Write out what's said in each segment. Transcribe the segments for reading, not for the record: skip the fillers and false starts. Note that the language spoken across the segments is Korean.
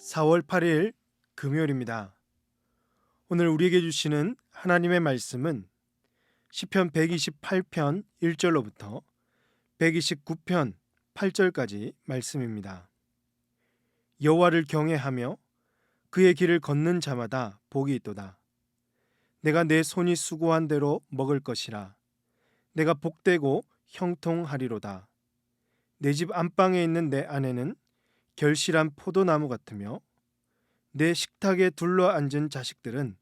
4월 8일 금요일입니다. 오늘 우리에게 주시는 하나님의 말씀은 시편 128편 1절로부터 129편 8절까지 말씀입니다. 여호와를 경외하며 그의 길을 걷는 자마다 복이 있도다. 내가 내 손이 수고한 대로 먹을 것이라. 내가 복되고 형통하리로다. 내 집 안방에 있는 내 아내는 결실한 포도나무 같으며 내 식탁에 둘러앉은 자식들은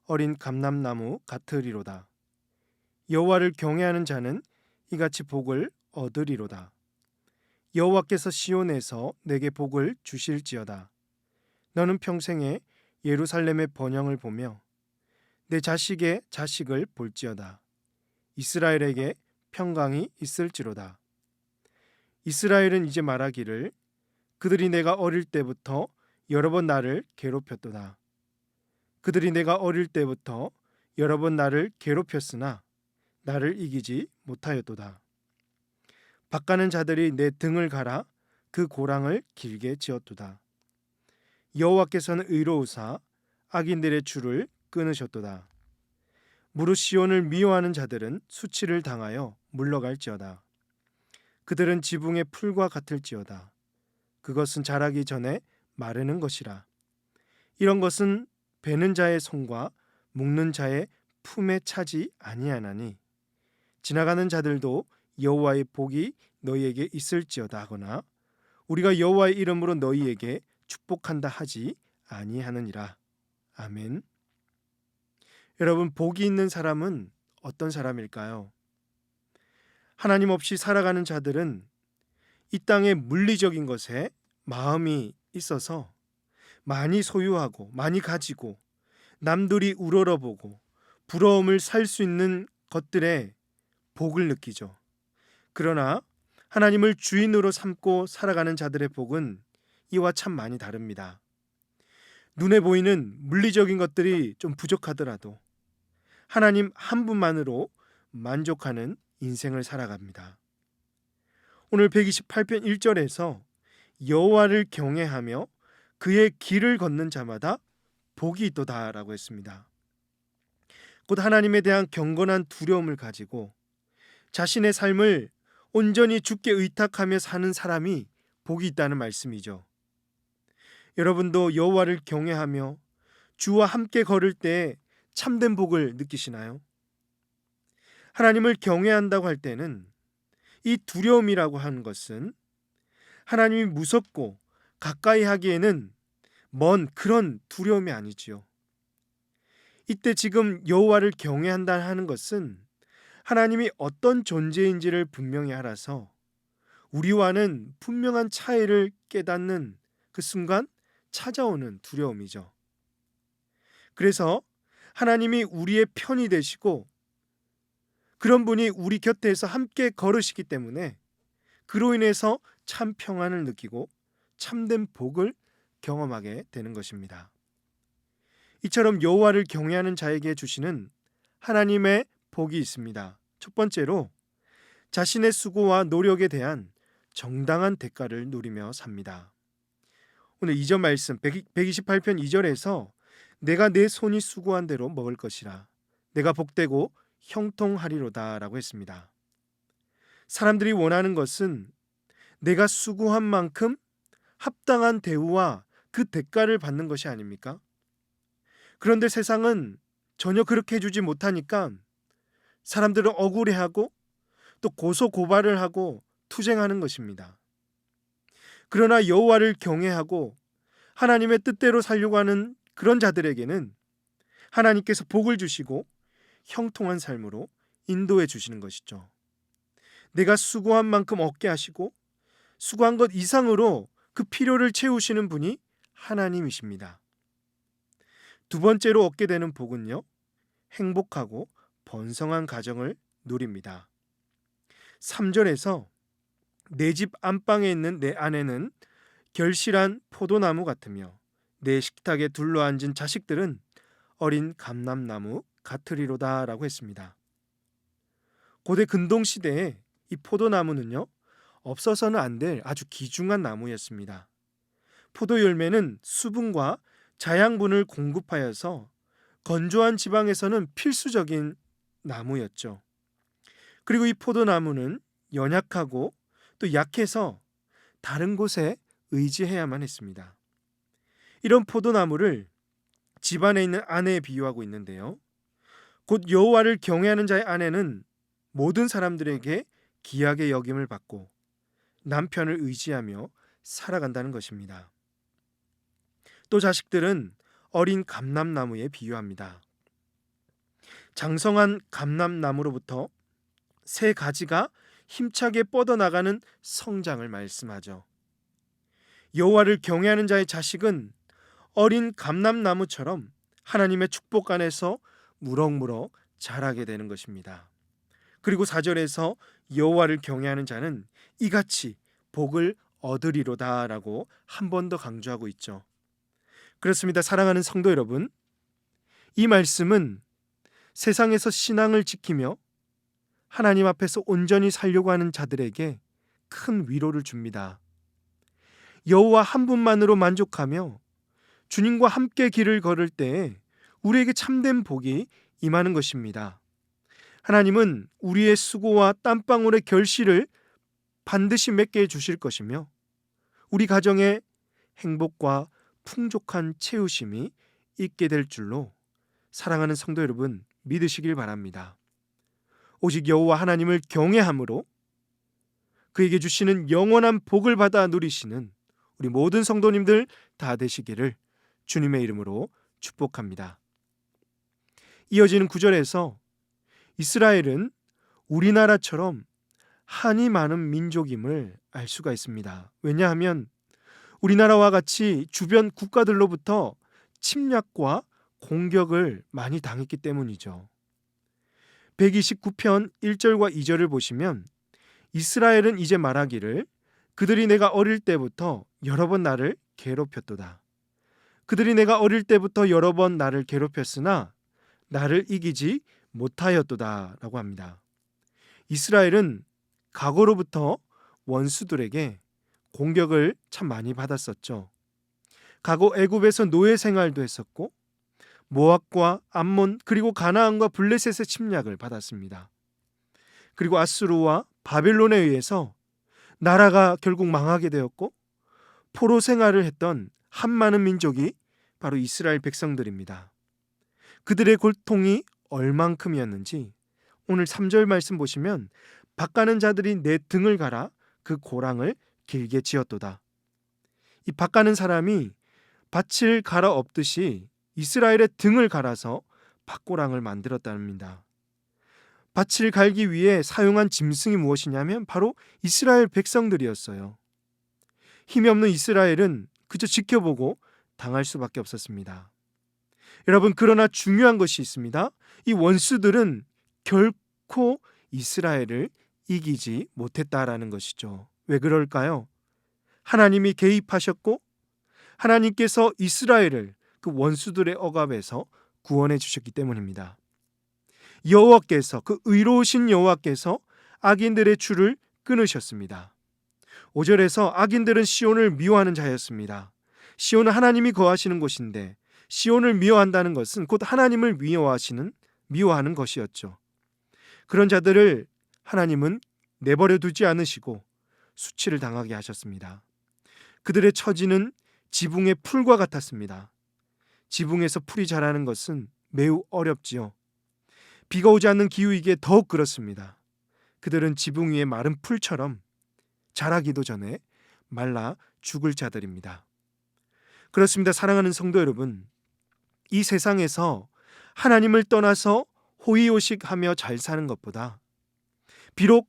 어린 감람나무 같으리로다. 여호와를 경외하는 자는 이같이 복을 얻으리로다. 여호와께서 시온에서 내게 복을 주실지어다. 너는 평생에 예루살렘의 번영을 보며 내 자식의 자식을 볼지어다. 이스라엘에게 평강이 있을지로다. 이스라엘은 이제 말하기를 그들이 내가 어릴 때부터 여러 번 나를 괴롭혔도다. 그들이 내가 어릴 때부터 여러 번 나를 괴롭혔으나 나를 이기지 못하였도다. 바가는 자들이 내 등을 갈아 그 고랑을 길게 지었도다. 여호와께서는 의로우사 악인들의 줄을 끊으셨도다. 무릇 시온을 미워하는 자들은 수치를 당하여 물러갈지어다. 그들은 지붕의 풀과 같을지어다. 그것은 자라기 전에 마르는 것이라. 이런 것은 베는 자의 손과 묶는 자의 품에 차지 아니하나니 지나가는 자들도 여호와의 복이 너희에게 있을지어다 하거나 우리가 여호와의 이름으로 너희에게 축복한다 하지 아니하느니라. 아멘. 여러분, 복이 있는 사람은 어떤 사람일까요? 하나님 없이 살아가는 자들은 이 땅의 물리적인 것에 마음이 있어서 많이 소유하고 많이 가지고 남들이 우러러보고 부러움을 살 수 있는 것들에 복을 느끼죠. 그러나 하나님을 주인으로 삼고 살아가는 자들의 복은 이와 참 많이 다릅니다. 눈에 보이는 물리적인 것들이 좀 부족하더라도 하나님 한 분만으로 만족하는 인생을 살아갑니다. 오늘 128편 1절에서 여호와를 경외하며 그의 길을 걷는 자마다 복이 있도다라고 했습니다. 곧 하나님에 대한 경건한 두려움을 가지고 자신의 삶을 온전히 주께 의탁하며 사는 사람이 복이 있다는 말씀이죠. 여러분도 여호와를 경외하며 주와 함께 걸을 때 참된 복을 느끼시나요? 하나님을 경외한다고 할 때는 이 두려움이라고 하는 것은 하나님이 무섭고 가까이 하기에는 먼 그런 두려움이 아니지요. 이때 지금 여호와를 경외한다 하는 것은 하나님이 어떤 존재인지를 분명히 알아서 우리와는 분명한 차이를 깨닫는 그 순간 찾아오는 두려움이죠. 그래서 하나님이 우리의 편이 되시고 그런 분이 우리 곁에서 함께 걸으시기 때문에 그로 인해서 참 평안을 느끼고 참된 복을 경험하게 되는 것입니다. 이처럼 여호와를 경외하는 자에게 주시는 하나님의 복이 있습니다. 첫 번째로 자신의 수고와 노력에 대한 정당한 대가를 누리며 삽니다. 오늘 2절 말씀 128편 2절에서 내가 내 손이 수고한 대로 먹을 것이라. 내가 복되고 형통하리로다 라고 했습니다. 사람들이 원하는 것은 내가 수고한 만큼 합당한 대우와 그 대가를 받는 것이 아닙니까? 그런데 세상은 전혀 그렇게 해주지 못하니까 사람들은 억울해하고 또 고소고발을 하고 투쟁하는 것입니다. 그러나 여호와를 경외하고 하나님의 뜻대로 살려고 하는 그런 자들에게는 하나님께서 복을 주시고 형통한 삶으로 인도해 주시는 것이죠. 내가 수고한 만큼 얻게 하시고 수고한 것 이상으로 그 필요를 채우시는 분이 하나님이십니다. 두 번째로 얻게 되는 복은요, 행복하고 번성한 가정을 누립니다. 3절에서 내 집 안방에 있는 내 아내는 결실한 포도나무 같으며 내 식탁에 둘러앉은 자식들은 어린 감람나무 같으리로다 라고 했습니다. 고대 근동시대에 이 포도나무는요, 없어서는 안 될 아주 귀중한 나무였습니다. 포도 열매는 수분과 자양분을 공급하여서 건조한 지방에서는 필수적인 나무였죠. 그리고 이 포도나무는 연약하고 또 약해서 다른 곳에 의지해야만 했습니다. 이런 포도나무를 집안에 있는 아내에 비유하고 있는데요. 곧 여호와를 경외하는 자의 아내는 모든 사람들에게 귀하게 여김을 받고 남편을 의지하며 살아간다는 것입니다. 또 자식들은 어린 감람나무에 비유합니다. 장성한 감람나무로부터 새 가지가 힘차게 뻗어나가는 성장을 말씀하죠. 여호와를 경외하는 자의 자식은 어린 감람나무처럼 하나님의 축복 안에서 무럭무럭 자라게 되는 것입니다. 그리고 4절에서 여호와를 경외하는 자는 이같이 복을 얻으리로다라고 한 번 더 강조하고 있죠. 그렇습니다. 사랑하는 성도 여러분, 이 말씀은 세상에서 신앙을 지키며 하나님 앞에서 온전히 살려고 하는 자들에게 큰 위로를 줍니다. 여호와 한 분만으로 만족하며 주님과 함께 길을 걸을 때 우리에게 참된 복이 임하는 것입니다. 하나님은 우리의 수고와 땀방울의 결실을 반드시 맺게 해주실 것이며 우리 가정에 행복과 풍족한 채우심이 있게 될 줄로 사랑하는 성도 여러분 믿으시길 바랍니다. 오직 여호와 하나님을 경외함으로 그에게 주시는 영원한 복을 받아 누리시는 우리 모든 성도님들 다 되시기를 주님의 이름으로 축복합니다. 이어지는 9절에서 이스라엘은 우리나라처럼 한이 많은 민족임을 알 수가 있습니다. 왜냐하면 우리나라와 같이 주변 국가들로부터 침략과 공격을 많이 당했기 때문이죠. 129편 1절과 2절을 보시면 이스라엘은 이제 말하기를 그들이 내가 어릴 때부터 여러 번 나를 괴롭혔도다. 그들이 내가 어릴 때부터 여러 번 나를 괴롭혔으나 나를 이기지 못하였도다 라고 합니다. 이스라엘은 과거로부터 원수들에게 공격을 참 많이 받았었죠. 과거 애굽에서 노예 생활도 했었고 모압과 암몬 그리고 가나안과 블레셋의 침략을 받았습니다. 그리고 아수르와 바벨론에 의해서 나라가 결국 망하게 되었고 포로 생활을 했던 한많은 민족이 바로 이스라엘 백성들입니다. 그들의 고통이 얼만큼이었는지 오늘 3절 말씀 보시면 밭가는 자들이 내 등을 갈아 그 고랑을 길게 지었도다. 이 밭가는 사람이 밭을 갈아 엎듯이 이스라엘의 등을 갈아서 밭고랑을 만들었답니다. 밭을 갈기 위해 사용한 짐승이 무엇이냐면 바로 이스라엘 백성들이었어요. 힘이 없는 이스라엘은 그저 지켜보고 당할 수밖에 없었습니다. 여러분, 그러나 중요한 것이 있습니다. 이 원수들은 결코 이스라엘을 이기지 못했다라는 것이죠. 왜 그럴까요? 하나님이 개입하셨고 하나님께서 이스라엘을 그 원수들의 억압에서 구원해 주셨기 때문입니다. 여호와께서 그 의로우신 여호와께서 악인들의 줄을 끊으셨습니다. 5절에서 악인들은 시온을 미워하는 자였습니다. 시온은 하나님이 거하시는 곳인데 시온을 미워한다는 것은 곧 하나님을 미워하는 것이었죠. 그런 자들을 하나님은 내버려 두지 않으시고 수치를 당하게 하셨습니다. 그들의 처지는 지붕의 풀과 같았습니다. 지붕에서 풀이 자라는 것은 매우 어렵지요. 비가 오지 않는 기후이기에 더욱 그렇습니다. 그들은 지붕 위의 마른 풀처럼 자라기도 전에 말라 죽을 자들입니다. 그렇습니다. 사랑하는 성도 여러분, 이 세상에서 하나님을 떠나서 호의호식하며 잘 사는 것보다 비록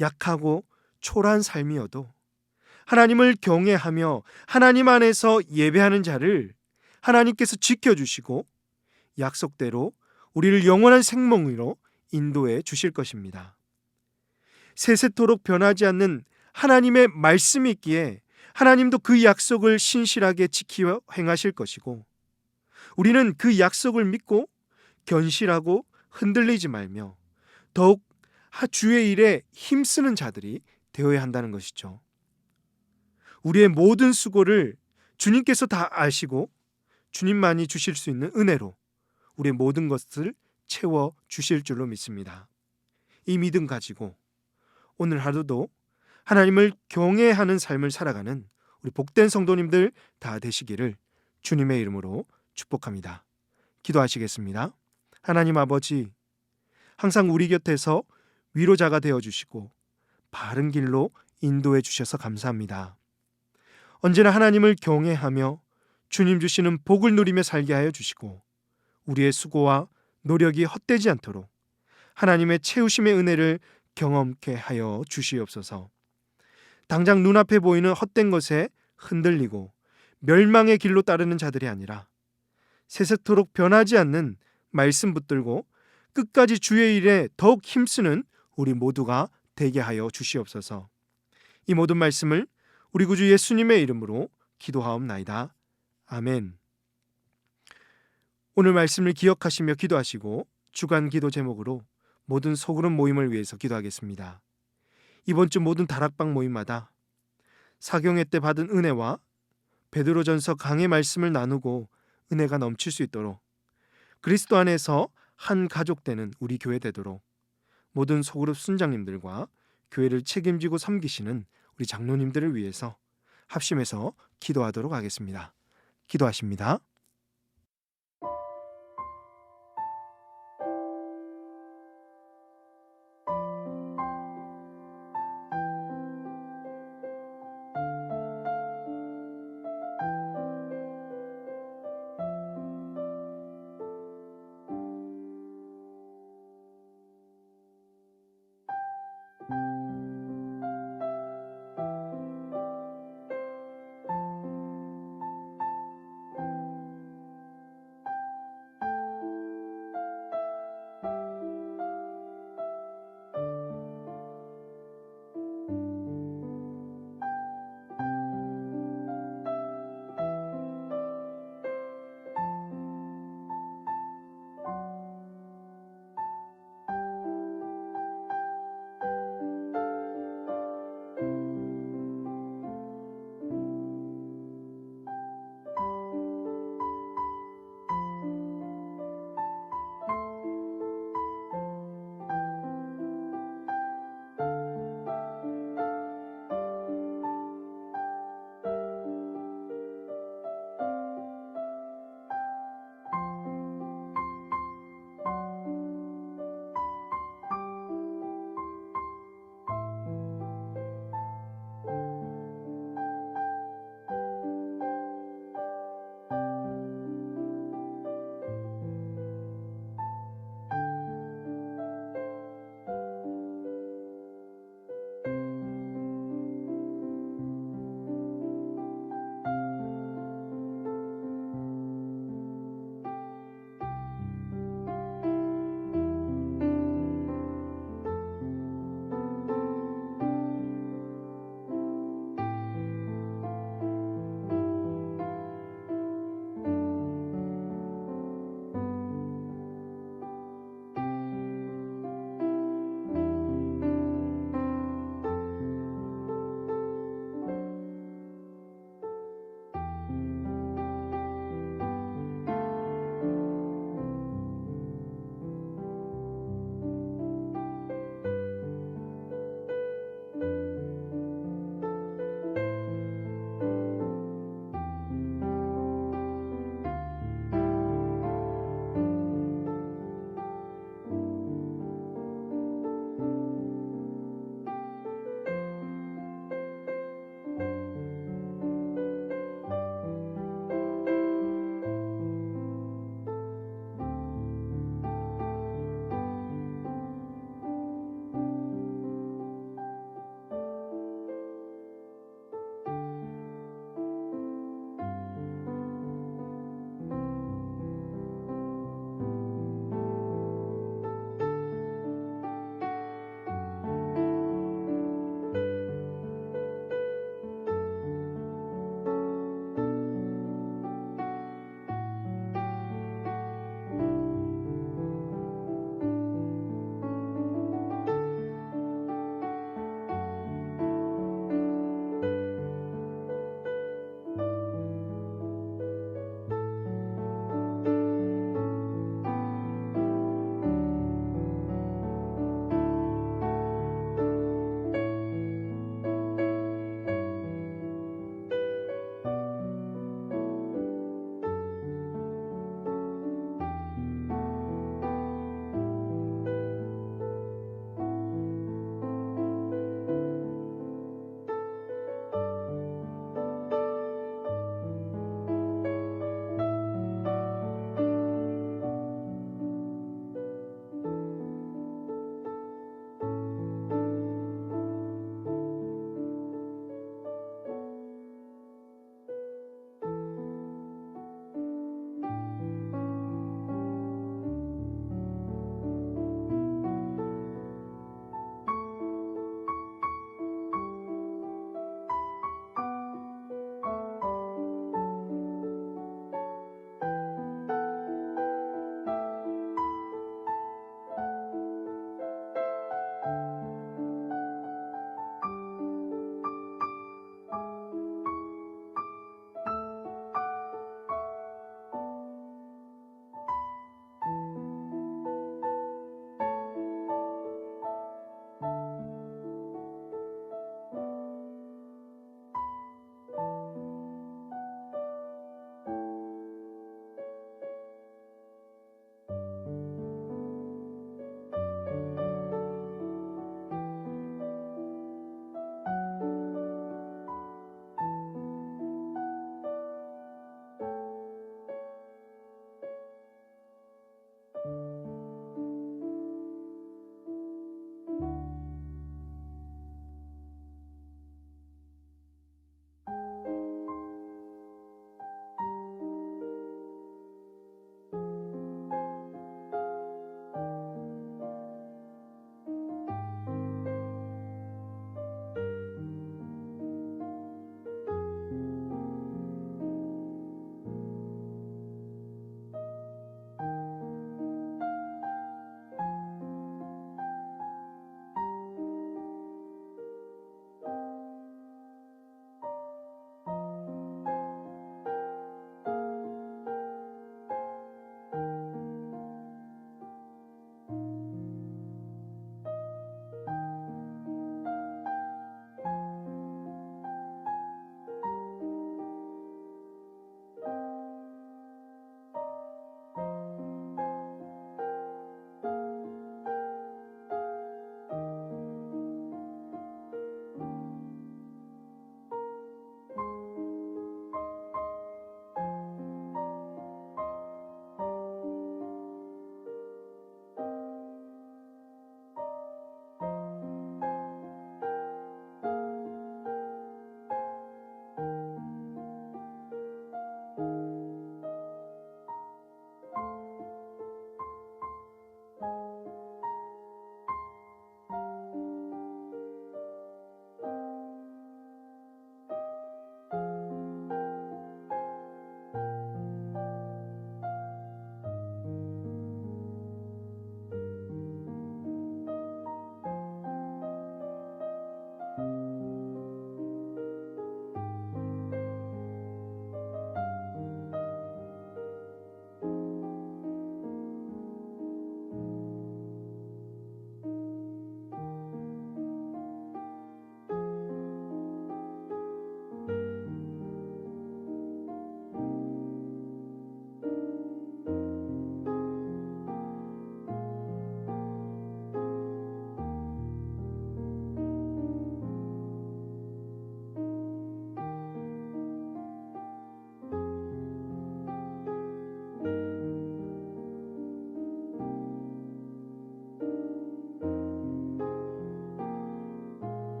약하고 초라한 삶이어도 하나님을 경외하며 하나님 안에서 예배하는 자를 하나님께서 지켜주시고 약속대로 우리를 영원한 생명으로 인도해 주실 것입니다. 세세토록 변하지 않는 하나님의 말씀이 있기에 하나님도 그 약속을 신실하게 지키어 행하실 것이고 우리는 그 약속을 믿고 견실하고 흔들리지 말며 더욱 주의 일에 힘쓰는 자들이 되어야 한다는 것이죠. 우리의 모든 수고를 주님께서 다 아시고 주님만이 주실 수 있는 은혜로 우리의 모든 것을 채워 주실 줄로 믿습니다. 이 믿음 가지고 오늘 하루도 하나님을 경외하는 삶을 살아가는 우리 복된 성도님들 다 되시기를 주님의 이름으로 축복합니다. 기도하시겠습니다. 하나님 아버지, 항상 우리 곁에서 위로자가 되어주시고 바른 길로 인도해 주셔서 감사합니다. 언제나 하나님을 경외하며 주님 주시는 복을 누리며 살게 하여 주시고 우리의 수고와 노력이 헛되지 않도록 하나님의 채우심의 은혜를 경험케 하여 주시옵소서. 당장 눈앞에 보이는 헛된 것에 흔들리고 멸망의 길로 따르는 자들이 아니라 세세토록 변하지 않는 말씀 붙들고 끝까지 주의 일에 더욱 힘쓰는 우리 모두가 되게 하여 주시옵소서. 이 모든 말씀을 우리 구주 예수님의 이름으로 기도하옵나이다. 아멘. 오늘 말씀을 기억하시며 기도하시고 주간 기도 제목으로 모든 소그룹 모임을 위해서 기도하겠습니다. 이번 주 모든 다락방 모임마다 사경회 때 받은 은혜와 베드로전서 강의 말씀을 나누고 은혜가 넘칠 수 있도록 그리스도 안에서 한 가족 되는 우리 교회 되도록 모든 소그룹 순장님들과 교회를 책임지고 섬기시는 우리 장로님들을 위해서 합심해서 기도하도록 하겠습니다. 기도하십니다.